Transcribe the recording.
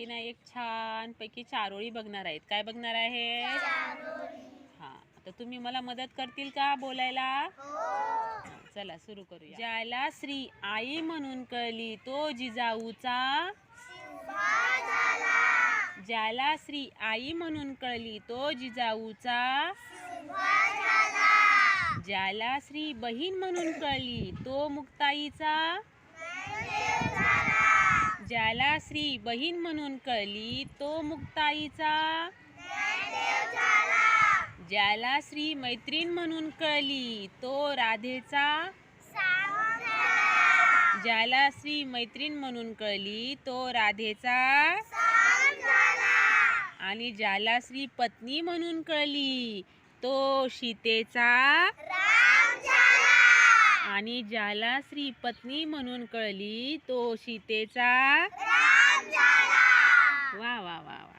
ना एक छान पैकी चारोळी बघणार आहेत. काय बघणार आहे? हा, आता तुम्ही मला मदत करतील का बोलायला? चला सुरू करूया. ज्याला श्री आई म्हणून कळली तो जिजाऊचा, ज्याला श्री आई म्हणून कळली तो जिजाऊचा, ज्याला श्री बहीण म्हणून कळली तो मुक्ताईचा, ज्याला श्री बहीण म्हणून कळली तो मुक्ताईचा, ज्याला श्री मैत्रीण म्हणून कळली तो राधेचा, ज्याला श्री मैत्रीण म्हणून कळली तो राधेचा, आणि ज्याला श्री पत्नी म्हणून कळली तो सीतेचा, आणि ज्याला श्री पत्नी म्हणून कळली तो सीतेचा. वा वा वा वा.